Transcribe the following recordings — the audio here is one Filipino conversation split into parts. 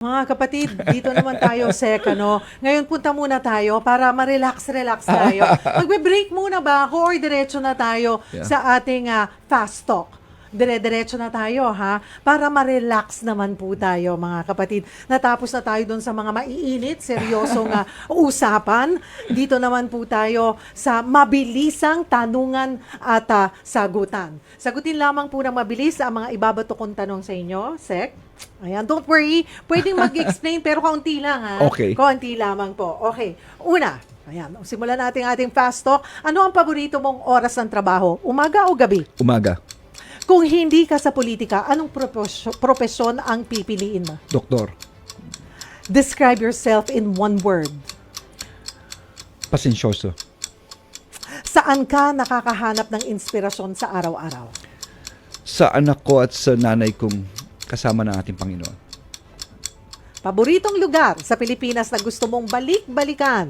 Mga kapatid, dito naman tayo, Sek, ano? Ngayon punta muna tayo para ma-relax tayo. Magbe-break muna ba ako or diretso na tayo sa ating fast talk? Dire-diretso na tayo, ha? Para ma-relax naman po tayo, mga kapatid. Natapos na tayo dun sa mga maiinit, seryosong usapan. Dito naman po tayo sa mabilisang tanungan at sagutan. Sagutin lamang po ng mabilis ang mga ibabato kong tanong sa inyo, Sek. Ayan, don't worry. Pwedeng mag-explain pero kaunti lang, ha? Okay. Kaunti lamang po. Okay. Una, ayan, simulan natin ating fast talk. Ano ang paborito mong oras ng trabaho? Umaga o gabi? Umaga. Kung hindi ka sa politika, anong propesyon ang pipiliin mo? Doktor. Describe yourself in one word. Pasensyoso. Saan ka nakakahanap ng inspirasyon sa araw-araw? Sa anak ko at sa nanay kong kasama ng ating Panginoon. Paboritong lugar sa Pilipinas na gusto mong balik-balikan?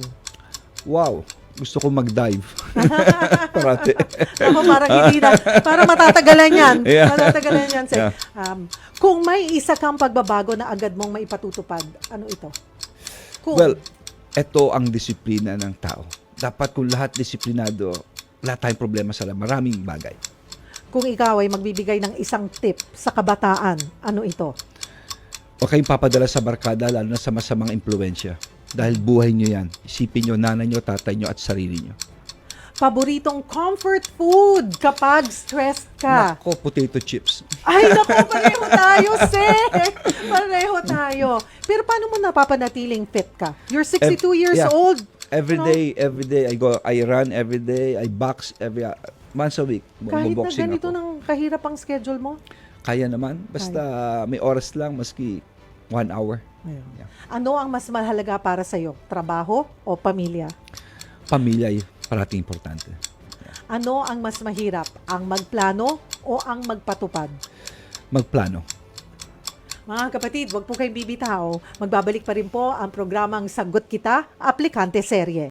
Wow. Gusto ko mag-dive. Parati. Ako parang hindi na. Parang matatagalan yan. Yeah. Matatagalan yan. Sek. Yeah. Kung may isa kang pagbabago na agad mong maipatutupad, ano ito? Well, ito ang disiplina ng tao. Dapat kung lahat disiplinado, wala tayong problema sa maraming bagay. Kung ikaw ay magbibigay ng isang tip sa kabataan, ano ito? Huwag kayong papadala sa barkada, lalo na sa masamang impluensya. Dahil buhay nyo yan. Isipin nyo, nanay nyo, tatay nyo, at sarili nyo. Paboritong comfort food kapag stressed ka? Nako, potato chips. Ay, naku, pareho tayo, Sek! Pareho tayo. Pero paano mo napapanatiling fit ka? You're 62 years Yeah. old. Every No? day, I run every day, I box once a week. Kahit na Boxing ganito ako. ng kahirap ang schedule mo? Kaya naman, basta may oras lang, maski 1 hour. Ayun. Yeah. Ano ang mas mahalaga para sa'yo? Trabaho o pamilya? Pamilya ay parating importante. Ano ang mas mahirap? Ang magplano o ang magpatupad? Magplano. Mga kapatid, wag po kayong bibitaw. Magbabalik pa rin po ang programang Sagot Kita, Aplikante Serye.